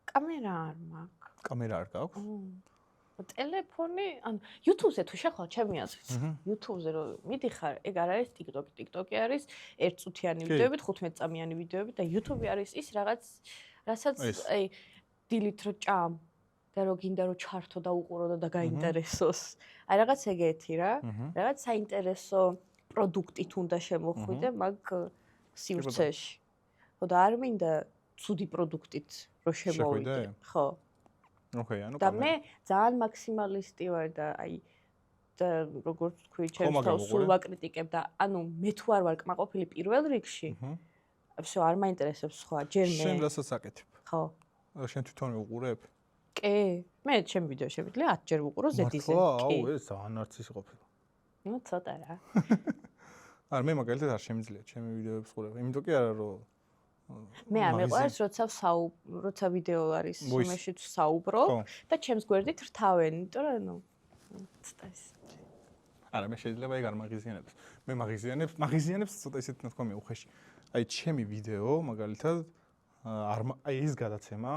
კამერა არ მაქვს კამერა არ გაქვს ტელეფონი ანუ YouTube-ზე თუ შეხვალ ჩემი აზრით YouTube-ზე რომ მიდიხარ ეგ არ არის TikTok-ი TikTok-ი არის 1 წუთიანი ვიდეოები 15 წამიანი ვიდეოები და YouTube-ი არის ის რაღაც რასაც აი დილით რო ჭამ და რო გინდა რომ ჩართო და უყურო და გაინტერესოს აი რაღაც ეგეთი რა რაღაც საინტერესო პროდუქტით უნდა შემოხვიდე მაგ სივრცეში ხო და არ მინდა ცუდი პროდუქტით რო შემოვიდე. ხო. ოკეი, ანუ და მე ძალიან მაქსიმალისტი ვარ და აი და როგორც თქვი, ჩემს თავს სულ ვაკრიტიკებ და ანუ მე თუ არ ვარ კმაყოფილი პირველ რიგში, всё, არ მაინტერესებს სხვა, ჯერ მე. შენ რასაც აკეთებ? ხო. შენ თვითონ უყურებ? კი, მე ჩემ ვიდეო შევიძლია 10 ჯერ ვუყურო ზედიზე. აუ, ეს ძალიან ნარცისი ყოფილა. ნუ ცოტა რა. არ მე მაგალითად არ შემიძლია ჩემი ვიდეოებს ვყურებ. იმიტომ კი არა რომ მე არ მეყვარს როცა ვიდეო არის იმაში საუბრობ და ჩემს გვერდით რთავენ, იმიტომ რომ ნუ ცოტა ის. არა, მე შეიძლება ეგ არ მაღიზიანებს. მე მაღიზიანებს ცოტა ისეთ თქვა მეუხეში. აი ჩემი ვიდეო მაგალითად აი ეს გადაცემა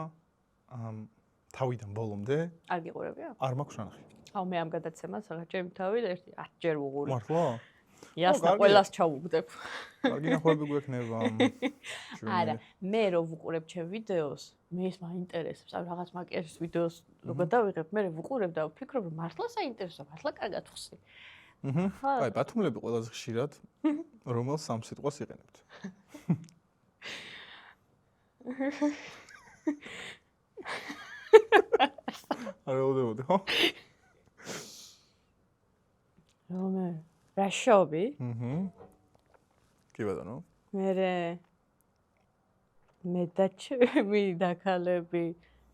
თავიდან ბოლომდე არ გიყურებია? არ მაქვს ნახე. აუ მე ამ გადაცემას რა ჩემი თავი 10 ჯერ ვუყურე. მართლა? იასნა ყველას ჩავუგდებ. კარგი ნახვები გვექნება. არა, მე რო ვუყურებ ჩემ ვიდეოს, მე ის მაინტერესებს. აი რაღაც მაკიაჟის ვიდეოს რო გადავიღებ, მე ვუყურებ და ვფიქრობ, რომ მართლა საინტერესოა, მართლა კარგად ხსი. აი, ბათუმლები ყველაზე ხშირად რომელ სამ სიტყვას იყენებთ? არა, უდევოდი, ხო? რომელ? რაშობი? კი ბატონო. მე და ჩემი დაქალები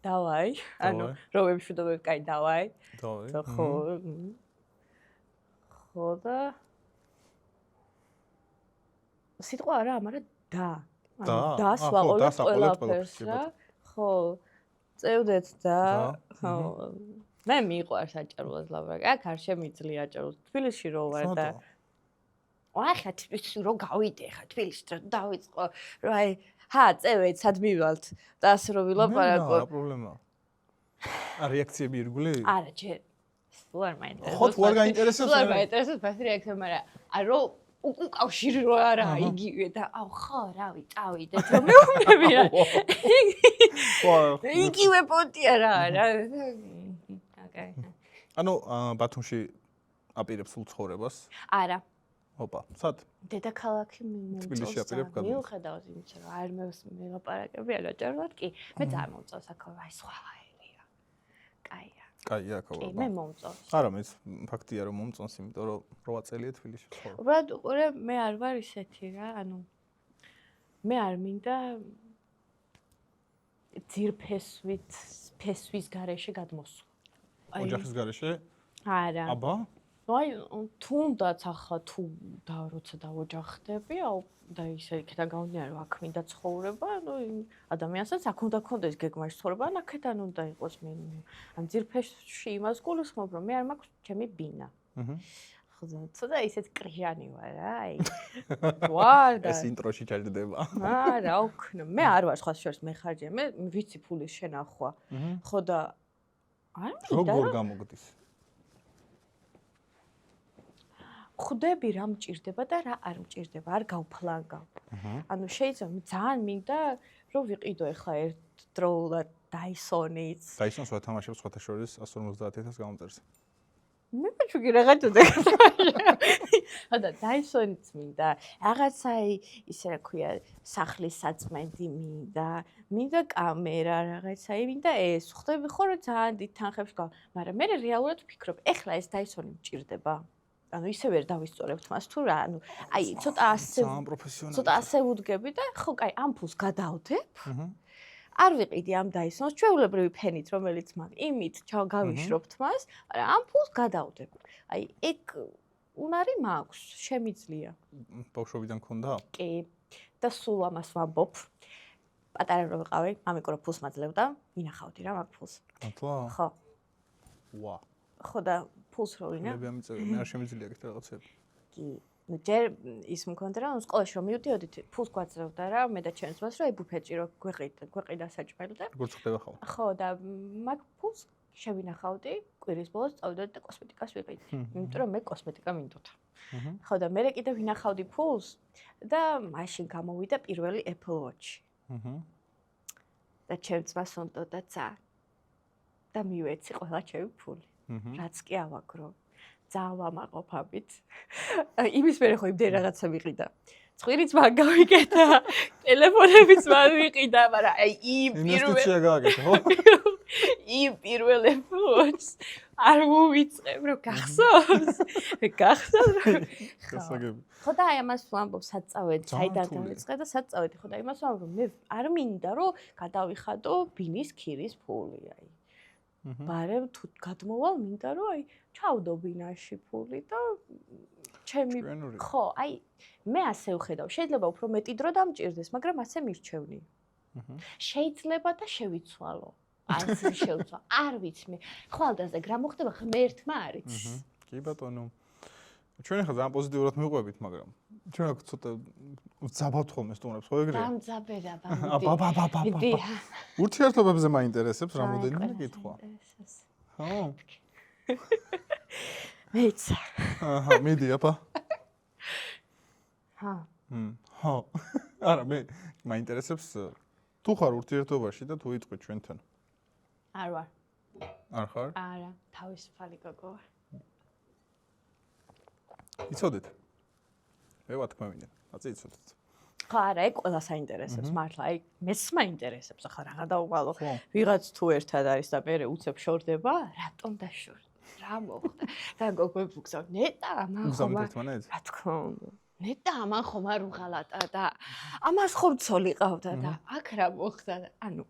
დავაი, ანუ რო ვემშვიდობებ, კაი დავაი. დავაი. ხო. ხო და სიტყვა არა, მაგრამ და. დას ვაყოლებ ყველაფერს რა. ხო. წევდეთ და ხო. მე მიყვარს აჭარულად ლაპარაკი. აქ არ შემიძლია აჭარულად. თბილისში რო ვარ და ახლა თბილისში რო გავიდე, ხა თბილისში დავიწყო, რომ აი, წევეთ, სად მივალთ და ასე რო ვილაპარაკო. რა პრობლემაა? რეაქციები ირგვლი? არა, ჯერ. სულ არ მაინტერესებს. ხო, თუ არ გაინტერესებს? სულ არ მაინტერესებს ფასი რეაქცია, მაგრამ აი რო უკავშირი რო არა იგივე და აუ ხო, რავი, წავიდეთ რომ მეუბნები რა. იგივე პონტია რა. ანუ ბათუმში აპირებს სულ ცხოვრებას? არა. ოპა, სად? დედაქალაქი თბილისში აპირებ გადმოდის. მიუხედავად იმისა, რომ არ მელაპარაკები არა ჭარბად კი, მე ძალიან მომწონს აქ აი სხვა ერია. კაია. კაია, ხო. კი, მე მომწონს. არა, მეც ფაქტია რომ მომწონს, იმიტომ რომ 8 წელია თბილისში ვცხოვრობ. უბრალოდ უყურე, მე არ ვარ ისეთი რა, ანუ მე არ მინდა ძირფესვის გარეშე გადმოსვლა. ოჯახის გარეშე? არა. აბა? აი, თუნდაც ახლა თუ როცა დავოჯახდები, აუ და ისე იქიდან გამომდინარე, რომ აქ მინდა ცხოვრება, ანუ ადამიანსაც აქ უნდა ქონდეს გეგმაში ცხოვრება, ან აქედან უნდა იყოს მე. ან ძირფესში იმას გულისხმობ, რომ მე არ მაქვს ჩემი ბინა. ხო, ცოტა ისეთ კრიჟანი ვარ რა, აი. ვარ და ეს ინტროში ჩაჯდება. არა, ოქნო, მე არ ვარ სხვა შორის მეხარჯე, მე ვიცი ფულის შენახვა. ხო და არ მინდა როგორ გამოგდის? ხვდები რა მჭირდება და რა არ მჭირდება, არ გავფლანგავ. ანუ შეიძლება ძალიან მინდა რომ ვიყიდო ახლა ერთდროულად დაისონიც. დაისონს ვათამაშებს სხვათა შორის 150,000 გამომწერს. მე მეთქი რაღაც უნდა. და დაისონიც მინდა. რაღაცა ისე რა ქვია, სახლის საწმენდი მინდა კამერა, რაღაცა მინდა ეს. ხვდები ხო რომ ძალიან დიდ თანხებს გავ, მაგრამ მე რეალურად ვფიქრობ, ახლა ეს დაისონი მჭირდება. ანუ ისე ვერ დავისწორებთ მას თუ რა, ანუ აი ცოტა ასე ვუდგები და ხო, კაი, ამ ფულს გადავდებ. არ ვიყიდი ამ დაისონს, ჩვეულებრივი ფენით, რომელიც მაქვს, იმით გავიშრობთ მას, მაგრამ ამ ფულს გადავდებ. აი, ეგ უნარი მაქვს, შემიძლია. ბავშვობიდან ქონდა? კი. და სულ ამას ვამბობ. პატარა რო ვიყავი, მამიკო რო ფულს მაძლევდა, ვინახავდი რა მაგ ფულს. მართლა? ხო. ვა. ხო და ფულს რო ვინა? მე არ შემიძლია ეგეთ რაღაცები. კი. ნუ ჯერ ის მქონდა რა, სკოლაში რომ მივდიოდით, ფულს გვაძლევდა რა, მე და ჩემს მას რა, ბუფეტში რო გვეყიდა საჭმელი და როგორ ხდება ხოლმე? ხო და მაგ ფულს შევინახავდი, კვირის ბოლოს წავიდოდი და კოსმეტიკას ვიყიდე. იმიტომ რომ მე კოსმეტიკა მინდოდა. ხო და მე კიდე ვინახავდი ფულს და მაშინ გამოვიდა პირველი Apple Watch. და ჩემს მას უნდოდა ძალიან. და მივეცი ყველა ჩემი ფული. რაც კი ავაგრო. ძალიან ვამაყობებით. იმის მერე ხო იმდენ რაღაცა ვიყიდა. ცხვირიც მაგ გავიკეთა. ტელეფონებიც მივიყიდა, მაგრამ აი ინვესტიცია გააკეთე, ხო? პირველ ეპოქს არ მოვიწყებ, რომ გახსოვს. გასაგები. ხო და აი ამას ვამბობ საწავედი, საიდან დავიწყე და საწავედი, ხო და იმას ვამბობ, რომ მე არ მინდა რომ გადავიხადო ბინის ქირის ფული, აი. ბარემ თუ გადმოვალ, მინდა რომ აი ჩავდო ბინაში ფული და ჩემი ხო, აი მე ასე ვხედავ, შეიძლება უფრო მეტი დრო დამჭირდეს, მაგრამ ასე მირჩევნი. შეიძლება და შევიცვალო. ასე შევცვალ. არ ვიცი მე. ხვალდაზე რა მოხდება ღმერთმა არის. კი ბატონო. ჩვენ ახლა ძალიან პოზიტიურად მივყვებით, მაგრამ ჩვენ აქ ცოტა ძაბავთ ხოლმე სტუმრებს, ხო ეგრეა? დამძაბერა, ბაბა. ურთიერთობებზე მაინტერესებს რამოდენიმე კითხვა. ხო? მეცა. აჰა, მიდი აბა. ხო. არა, მე მაინტერესებს თუ ხარ ურთიერთობაში და თუ იტყვი ჩვენთან. არ ვარ. არ ხარ? არა, თავისუფალი გოგო ვარ. იცოდეთ? მე ვათქმევინე, აწი იცოდეთ. ხო, არა, ეგ ყველას აინტერესებს, მართლა, აი მეც მაინტერესებს, ახლა რა გადავვალო. ვიღაც თუ ერთად არის და მე უცებ შორდება, რატომ დაშორდა? რა მოხდა? და გოგოებს უგზავ, ნეტა, ამან ხომ რა თქმა უნდა. ნეტა, ამან ხომ არ უღალატა და ამას ხომ ცოლი ყავდა და აქ რა მოხდა? ანუ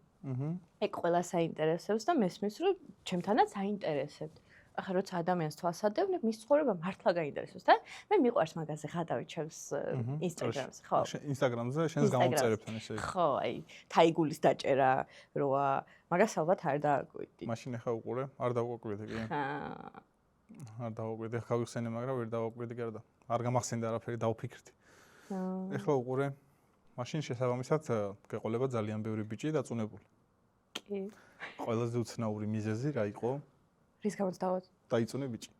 ეგ ყველას აინტერესებს და მესმის რომ ჩემთანაც აინტერესებთ. ახლა როცა ადამიანს თვალსადევნებ, მის ცხოვრება მართლა გაინტერესებს და მე მიყვარს მაგაზე ხადავი ჩემს ინსტაგრამზე, ხო? ინსტაგრამზე შენს გამომწერებთან ესე იგი. ხო, აი, თაიგულის დაჭერა როა, მაგას ალბათ არ დააკვირდი. მაშინ ახლა უყურე, არ დავაკვირდი კი. არ დავაკვირდი, ახლა გავიხსენე, მაგრამ ვერ დავაკვირდი გარდა. არ გამახსენდა არაფერი, დავფიქრდი. ახლა უყურე, მაშინ შესაბამისად გეყოლება ძალიან ბევრი ბიჭი დაწუნებული. კი. ყველაზე უცნაური მიზეზი რა იყო? რის გამოც დავად? დაიწუნე ბიჭი.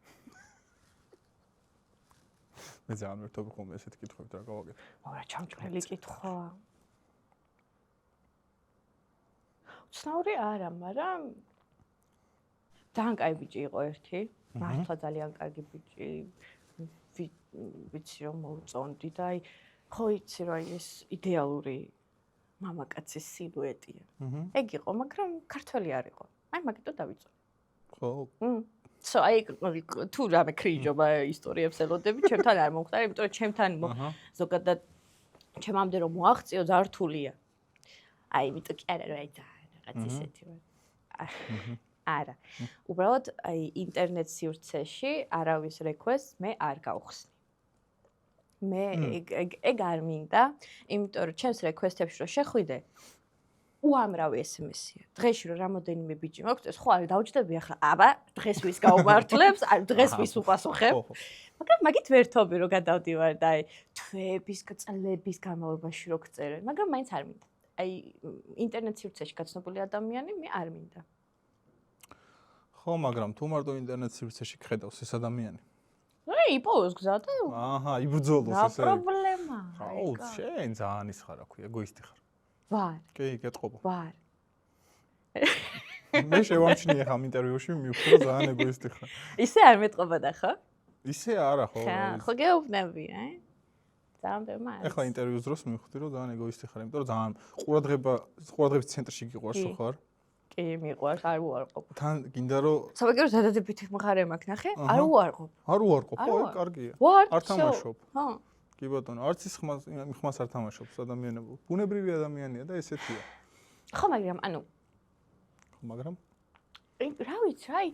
მე ძალიან მერტობი ხოლმე ესეთ კითხვებს რა გავაკეთე. რა ჩამჭრელი კითხვაა. უცნაური არა, მაგრამ ძალიან კაი ბიჭი იყო ერთი. მართლა ძალიან კარგი ბიჭი. ვიცი რომ მოვწონდი და აი ხო იცი რომ აი ეს იდეალური მამაკაცის სილუეტია. ეგ იყო, მაგრამ ქართველი არ იყო. აი მაგიტო დავიწუნე. ხო. აი თუ რამე კრიჟობა ისტორიებს ელოდები, ჩემთან არ მომხდარა, იმიტომ რომ ჩემთან ზოგადად ჩემამდე რომ მოაღწიო ძალიან რთულია. აი, იმიტომ კი არა რა იცი, რაღაც ისეთი ვარ. არა. უბრალოდ აი ინტერნეტ სივრცეში არავის რეკვესტს მე არ გავხსნი. მე ეგ არ მინდა, იმიტომ რომ ჩემს რეკვესტებში რომ შეხვიდე უამრავი SMS-ია. დღეში რომ რამოდენიმე ბიჭი მოგწევს, ხო არის დავჭდები ახლა, აბა, დღეს ვის გაუმართლებს, არ დღეს ვის უპასუხებ. მაგრამ მაგით ვერთობი რომ გადავდივარ და აი თვეების, წლების განმავლობაში რო გწერენ, მაგრამ მაინც არ მინდა. აი ინტერნეტ სივრცეში გაცნობული ადამიანი მე არ მინდა. ხო, მაგრამ თუ მარტო ინტერნეტ სივრცეში გხედავს ეს ადამიანი. აი, იპოვოს გზა და აჰა, იბრძოლოს ესე. რა პრობლემა? აუ, შენ ძალიან ის ხარ, აქვია, ეგოისტი ხარ. ვარ. კი, გეტყობა. ვარ. მე შევამჩნიე ხამ ინტერვიუში, მივხვდი რომ ძალიან ეგოისტი ხარ. ისე არ მეტყობოდა, ხო? ისე არა, ხო? ხო, გეუბნები, აი. ძალიან ბევრი. ეხლა ინტერვიუს დროს მივხვდი რომ ძალიან ეგოისტი ხარ, იმიტომ რომ ძალიან ყურადღების ცენტრში გიყვარს ხო ხარ? კი, მიყვარს, არ უარყოფ. თან გინდა რომ საბაგირო დადებითი მხარე მაქვს, ნახე? არ უარყოფ. არ უარყოფ, ხო, კარგია. არ თამაშობ. ხო. კი ბატონო, არც ის ხმას არ თამაშობს ადამიანებო. ბუნებრივი ადამიანია და ესეთია. ხო, მაგრამ ანუ ხო, მაგრამ რა ვიცი, აი,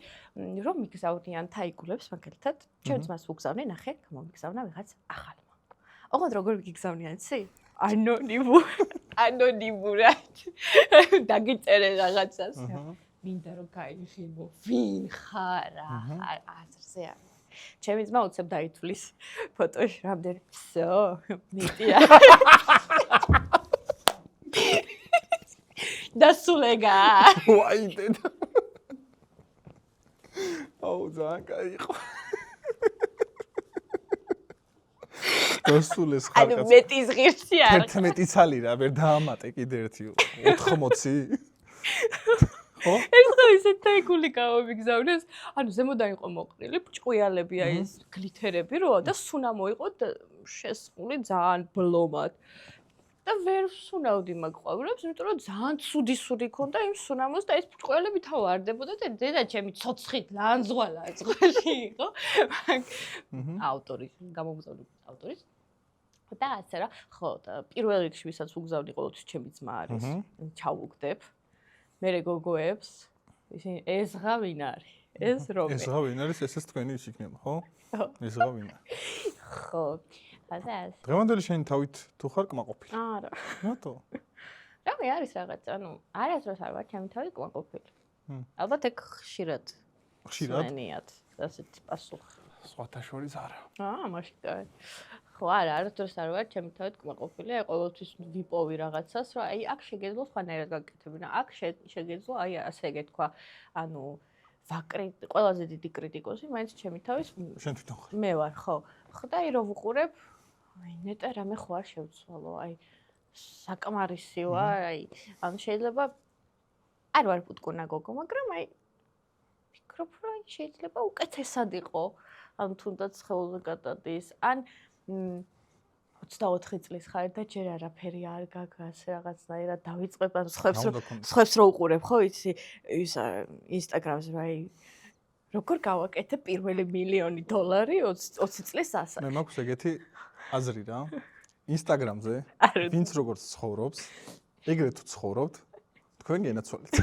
რომ მიგზავნიან თაიგულებს მაგალითად, ჩემ ძმას უგზავნე, ნახე, გამომიგზავნა ვიღაც ახალმა. ოღონდ როგორ მიგზავნიან, იცი? ანონიმურად. დაგიწერე რაღაცას. მინდა რომ გაიხილო, ვინ ხარ? აზრზე არ. ჩემი ძმა უცებ დაითვლის ფოტოში რამდენი. всё, მიტია. დასულეგა. ვაი დედა. აუ, ძალიან კაი იყო. დასულეს ხარ კაცო. ანუ მეტის ღირსი არ. 11 ცალი რა, ვერ დაამატე კიდე ერთი 80. ხო? ერთხელ ისეთ თაიგული გამომიგზავნეს, ანუ ზემოდან იყო მოყრილი, ჭყუიალები აი ეს გლითერები როა და სუნა მოიყო შესყული ძალიან ბლომად. და ვერ ვსუნავდი მაგ ყვავილებს, იმიტომ რომ ძალიან ცუდი სური ქონდა იმ სუნამოს და ეს ბრწყველები თავარდებოდა და დედა ჩემი ცოცხით ლანძღვალა ზღვაში იყო. ავტორის, გამომგზავნის ავტორის. და ასე რა, ხო, და პირველ რიგში ვისაც უგზავნი ყოველთვის ჩემი ძმა არის. ჩავუგდებ. მერე გოგოებს, ისინი ესღა ვინ არის? ეს რომე. ესღა ვინ არის? ესეც თქვენი ის იქნება, ხო? ესღა ვინ არის? ხო. ასე. დღევანდელი შენი თავით თუ ხარ კმაყოფილი? არა. რატო? რამე არის რაღაც, ანუ არასდროს არ ვარ ჩემი თავით კმაყოფილი. ალბათ ეგ ხშირად. ხშირად? მენიათ, ასეთი პასუხი. სხვათა შორის არა. მაშინ კაი. ხო, არა, არასდროს არ ვარ ჩემი თავით კმაყოფილი, აი ყოველთვის ვიპოვი რაღაცას, რომ აი აქ შეგეძლო სხვანაირად გაკეთებინა, აქ შეგეძლო აი ასე გეთქვა, ანუ ყველაზე დიდი კრიტიკოსი მაინც ჩემი თავის შენ თვითონ ხარ. მე ვარ, ხო. ხო და აი რო ვუყურებ, აი ნეტა რამე ხო არ შევცვალო, აი საკმარისი ვარ, აი ანუ შეიძლება არ ვარ პუტკუნა გოგო, მაგრამ აი ფიქრობ, რომ აი შეიძლება უკეთესად იყო, ანუ თუნდაც ხელზე გადადის, ან 24 წლის ხარ და ჯერ არაფერი არ გაგას რაღაცნაირად დავიწყებ ან სხვებს რო უყურებ ხო იცი ის ინსტაგრამზე აი როგორ გავაკეთე პირველი $1,000,000 20 წლის ასაკში. მე მაქვს ეგეთი აზრი რა. ინსტაგრამზე ვინც როგორც ცხოვრობს, ეგრეთ თუ ცხოვრობთ, თქვენ გენაცვალეთ.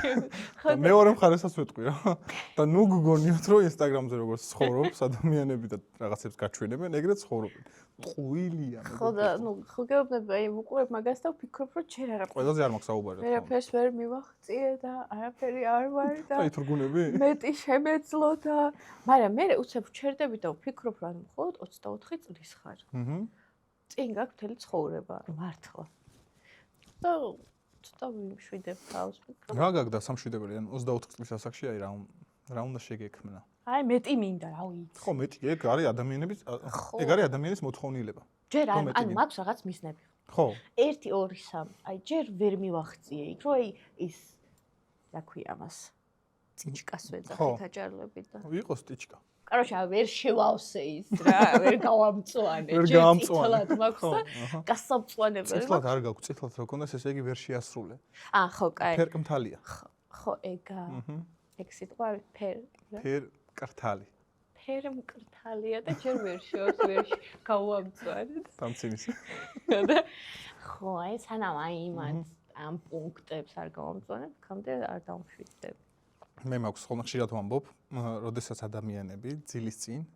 და მეორე მხარესაც ვეტყვი რა. და ნუ გგონიოთ რომ ინსტაგრამზე როგორც ცხოვრობს ადამიანები და რაღაცებს გაჩვენებენ, ეგრეთ ცხოვრობენ. ტყუილია მე. ხო და ნუ ხო გეუბნები აი ვუყურებ მაგას და ვფიქრობ რომ ჯერ არა. ყველაზე არ მაქვს საუბარი. ვერაფერს ვერ მივახციე და არაფერი არ ვარ და აი თურგუნები? მეტი შემეძლო და მაგრამ მე უცებ ვჩერდები და ვფიქრობ რომ მხოლოდ 24 წლის ხარ. წინ გაქვს მთელი ცხოვრება, მართლა. და ცოტა ვიმშვიდებ თავს ვფიქრობ. რა გაგდა სამშვიდებელი, ან 24 წლის ასაკში აი რა უნდა შეგექმნა? აი მეტი მინდა, რა ვიცი. ხო, მეტი, ეგ არის ადამიანების ადამიანის მოთხოვნილება. ჯერ ანუ მაქვს რაღაც მიზნები. ხო. 1 2 3, აი ჯერ ვერ მივახციე იქ, რომ აი ის რა ქვია მას. წიჭკას ვეძახით აჭარლებით და. ვიყოს ტიჩკა. კაროჩა ვერ შევავსე ის რა, ვერ გავამწვანე. ვერ გავამწვანე. ჯერ მაქვს და გასამწვანებელი. წითლად არ გაქვს, წითლად რო ქონდეს, ესე იგი ვერ შეასრულე. ხო, კაი. ფერკმთალია. ხო, ეგა. ეგ სიტყვა ფერკრთალი. ფერმკრთალია და ჯერ ვერ შევავს, ვერ გავამწვანე. დამცინის. ხო, აი სანამ აი იმას ამ პუნქტებს არ გავამწვანებ, ხამდე არ დავმშვიდდებ. მე მაქვს ხოლმე ხშირად ვამბობ, როდესაც ადამიანები ძილის წინ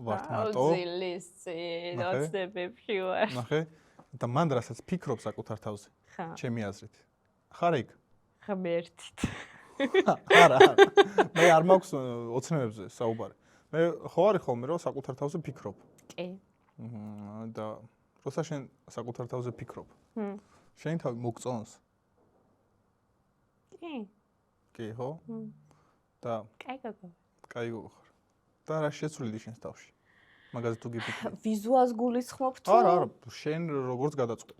ვართ მარტო. ძილის წინ, ოცნებებში ვარ. ნახე, და მან რასაც ფიქრობ საკუთარ თავზე. ჩემი აზრით. ხარ იქ? ღმერთით. არა. მე არ მაქვს ოცნებებზე საუბარი. მე ხო არის ხოლმე რომ საკუთარ თავზე ფიქრობ. კი. და როცა შენ საკუთარ თავზე ფიქრობ. შენი თავი მოგწონს? კი. კი, ხო? და კაი გოგო. კაი გოგო ხარ. და რა შეცვლილი შენს თავში? მაგაზე თუ გიფიქრე. ვიზუალს გულისხმობ თუ? არა, შენ როგორც გადაწყვეტ.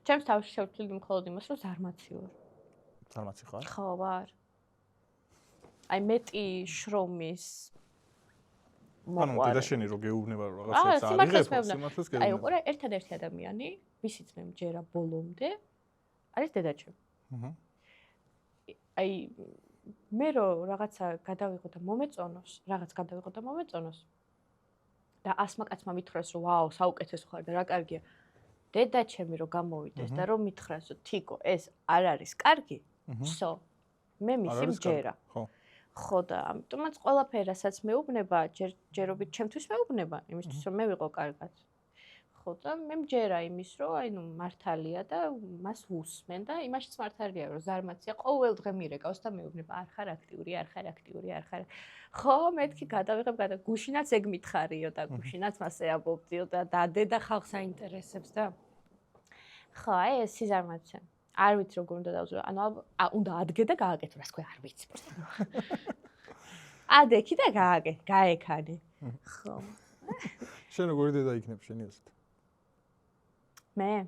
ჩემს თავში შევცვლილი მხოლოდ იმას, რომ ზარმაცი ვარ. ზარმაცი ხარ? ხო, ვარ. აი მეტი შრომის ანუ და შენი რო გეუბნება რაღაცას არიღებ, სიმართლეს გეუბნება. აი, უყურე, ერთადერთი ადამიანი, ვისიც მე მჯერა ბოლომდე, არის დედაჩემი. აი მე რო რაღაცა გადავიღო და მომეწონოს, და ასმა კაცმა მითხრას, რომ ვაუ, საუკეთესო ხარ და რა კარგია. დედაჩემი რო გამოვიდეს და რომ მითხრას, რომ თიკო, ეს არ არის კარგი, всё. მე მისი მჯერა. ხო და ამიტომაც ყველაფერი, რასაც მეუბნება, ჯერობით ჩემთვის მეუბნება, იმისთვის რომ მე ვიყო კარგად. ხო და მე მჯერა იმის, რომ აი ნუ მართალია და მას უსმენ და იმაშიც მართალია, რომ ზარმაცია ყოველ დღე მირეკავს და მეუბნება, არ ხარ აქტიური. ხო, მეთქი გადავიღებ, გუშინაც ეგ მითხარიო და გუშინაც მას ეაბობდიო და დადე და ხალხს აინტერესებს და ხო, აი ეს სიზარმაცე. არ ვიცი როგორ უნდა დავზრო. ანუ უნდა ადგე და გააკეთო, რა თქვა, არ ვიცი. ადექი და გაეკანე. ხო. შენ როგორი დედა იქნებ შენი ასეთ? მე?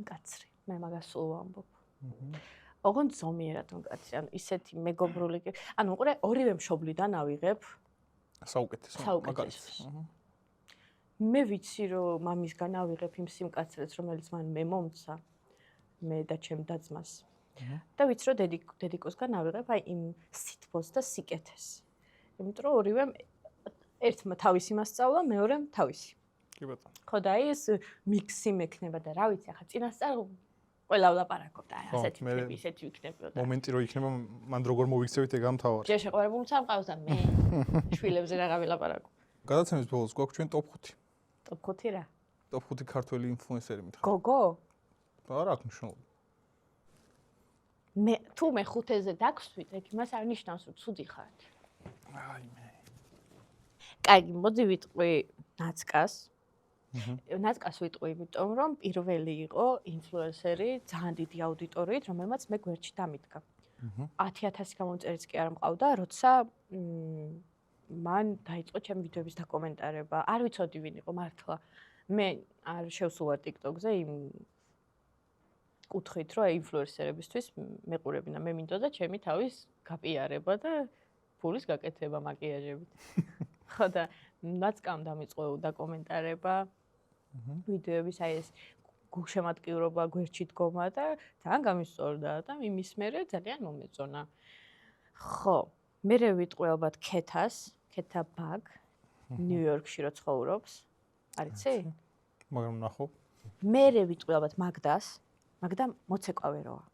კაცრი. მე მაგას სულ ვამბობ. ოღონდ ზომიერად მკაცრი, ანუ ისეთი მეგობრული, ანუ უყურე, ორივე მშობლიდან ავიღებ საუკეთესო. მაგალითად. მე ვიცი რომ მამისგან ავიღებ იმ სიმკაცრეს რომელიც მან მე მომცა მე და ჩემ და-ძმას და ვიცი რომ დედიკოსგან ავიღებ აი იმ სითბოს და სიკეთეს იმიტომ რომ ორივემ ერთმა თავისი მასწავლა მეორემ თავისი კი ბატონო ხო და აი ეს მიქსი მექნება და რა ვიცი ახლა წინასწარ ყველა ვლაპარაკობდა ასეთი ვიქნები ისეთი ვიქნებოდა მომენტი რო იქნება მან როგორ მოვიქცევით ეგ ამთავარი ჯერ შეყვარებულს ამყავს და მე შვილებზე რა გავილაპარაკო გადაცემის ბოლოს გვაქვს ჩვენ ტოპ 5 ტოპ 5 რა ტოპ 5 ქართველი ინფლუენსერი მითხარ გოგო არა აქვს მნიშვნელობა მე თუ მე 5-ზე დაგვსვით ეგ იმას არ ნიშნავს რომ ცუდი ხართ აი მე კაი მოდი ვიტყვი ნაცკას ნაცკას ვიტყვი იმიტომ რომ პირველი იყო ინფლუენსერი ძალიან დიდი აუდიტორიით რომელმაც მე გვერდში დამიდგა 10000 გამომწერიც კი არ მყავდა როცა მან დაიწყო ჩემ ვიდეოების დაკომენტარება არ ვიცოდი ვინ იყო მართლა მე არ შევსულა TikTok-ზე იმ კუთხით რომ ინფლუენსერებისთვის მეყურებინა მე მინდოდა ჩემი თავის გაპიარება და ფულის გაკეთება მაკიაჟებით ხო და ნაცკამ დამიწყო დაკომენტარება ვიდეოების აი ეს გულშემატკივრობა გვერდში დგომა და ძალიან გამისწორდა და იმის მერე ძალიან მომეწონა ხო მერე ვიტყვი ალბათ ქეთა ბაგ ნიუ-იორკში რო ცხოვრობს არიცი მაგრამ ნახო მერე ვიტყვი ალბათ მაგდა მოცეკვავეროა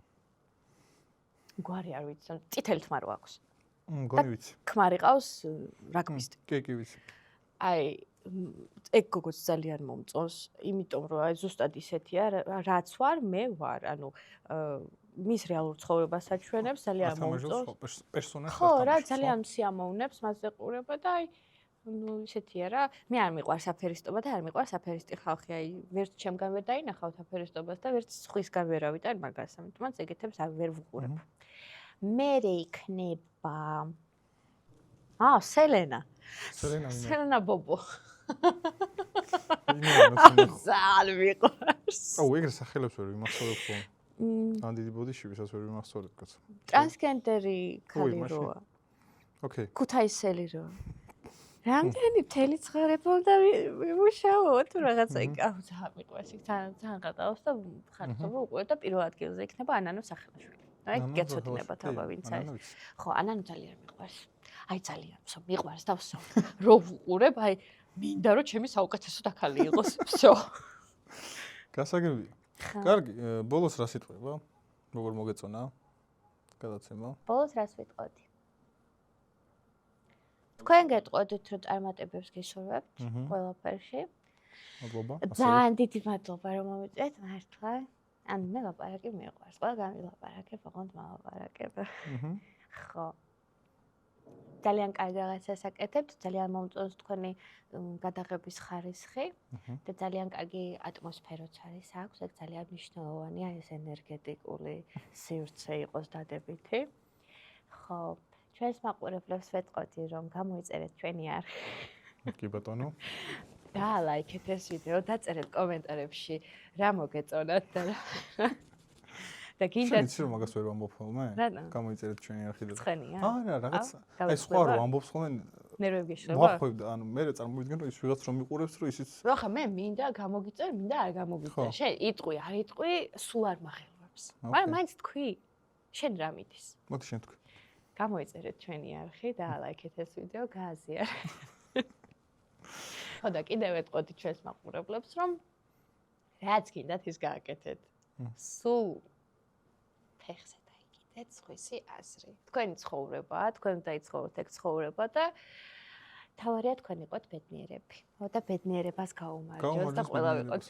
გვარი არ ვიცი წითელი თმა რო აქვს მგონი ვიცი ქმარი ყავს რაგბისტი კი ვიცი აი ეგ გოგოც ძალიან მომწონს იმიტომ რომ აი ზუსტად ისეთია რაც ვარ მე ვარ ანუ მის რეალურ ცხოვრებას აჩვენებს ძალიან მომწონს პერსონაჟს ხო რა ძალიან სიამოვნებს მასზე ყურება და აი ну ისეთია რა მე არ მიყვარს აფერისტობა და არ მიყვარს აფერისტი ხალხი აი ვერც ჩემგან ვერ დაინახავთ აფერისტობას და ვერც სხვისგან ვერ ავიტან მაგას ამიტომ მან ეგეთებს ვერ ვუყურებ მერე იქნება სელენა ბობო ძალიან მიყვარს აუ ეგრე სახელებს ვერ ვიმახსოვრებ ხოლმე ან დიდი ბოდიში ვისაც ვერ ვიმახსოვრებ კაცო ტრანსგენდერი ქალი როა ოკეი ქუთაისელი როა რამდენი მთელი ცხოვრება და ვიმუშაო თუ რაღაცა აუ ძალიან მიყვარს იქ ძალიან გადაავს და ხარჯობა უყურე და პირველ ადგილზე იქნება ანანო სახელაშვილი აი გეცოდინებათ აბა ვინც არის ხო ანანო ძალიან მიყვარს აი ძალიან მიყვარს და ვსო რო ვუყურებ აი მინდა რომ ჩემი საუკეთესო დაქალი იყოს всё გასაგებია კარგი ბოლოს რა სიტყვება როგორ მოგეწონა გადაცემა ბოლოს რას ვიტყოდი თქვენ გეტყოდით რომ წარმატებებს გისურვებთ ყველაფერში მადლობა ძალიან დიდი მადლობა რომ მომიწვიეთ მართლა ან მე ლაპარაკი მიყვარს ყველგან ვილაპარაკებ ოღონდ მალაპარაკებ ხო ძალიან კარგი რაღაცას აკეთებთ, ძალიან მომწონს თქვენი გადაღების ხარისხი და ძალიან კარგი ატმოსფეროც არის აქვს, ეგ ძალიან მნიშვნელოვანია ეს ენერგეტიკული სივრცე იყოს დადებითი. ხო, ჩვენს მაყურებლებს ვეტყოდი რომ გამოიწერეთ ჩვენი არხი. კი ბატონო. დაალაიქეთ ეს ვიდეო, დაწერეთ კომენტარებში რა მოგეწონათ და და გინდა იცი რომ მაგას ვერ ვამბობ ხოლმე? გამოიწერეთ ჩვენი არხი და ცხენია? არა, რაღაც აი სხვა რო ამბობს ხოლმე ნერვები გიშლება? მოახვევდა, ანუ მე წარმოვიდგენ რომ ის ვიღაც რომ მიყურებს რომ ისიც რა ხა მე მინდა გამოგიწერ, მინდა არ გამოგიწერ. შენ იტყვი, არ იტყვი, სულ არ მახელვებს. მაგრამ მაინც თქვი. შენ რა მიდის? მოდი შენ თქვი. გამოიწერეთ ჩვენი არხი და ლაიქეთ ეს ვიდეო, გააზიარეთ. ხო და კიდევ ვეტყოდი ჩვენს მაყურებლებს რომ რაც გინდათ ის გააკეთეთ. სულ ფეხზე დაიკიდეთ სხვისი აზრი. თქვენი ცხოვრებაა, თქვენ დაიწყოთ ეგ ცხოვრება და თავარია თქვენ იყოთ ბედნიერები. და ბედნიერებას გაუმარჯოს და ყველა ვიყოთ.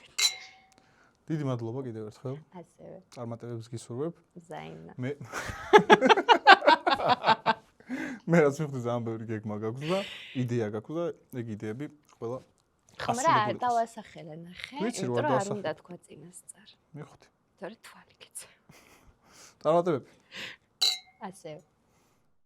დიდი მადლობა კიდევ ერთხელ. ასევე. წარმატებებს გისურვებ. ზაინა. მე რაც მიხდი ძალიან ბევრი გეგმა გაქვს და იდეა გაქვს და ეგ იდეები ყველა ხომ რა არ დავასახელე ნახე, იმიტომ რომ არ უნდა თქვა წინასწარ. მიხდი. თორე თვალი გეცე. წარმატებები. ასევე.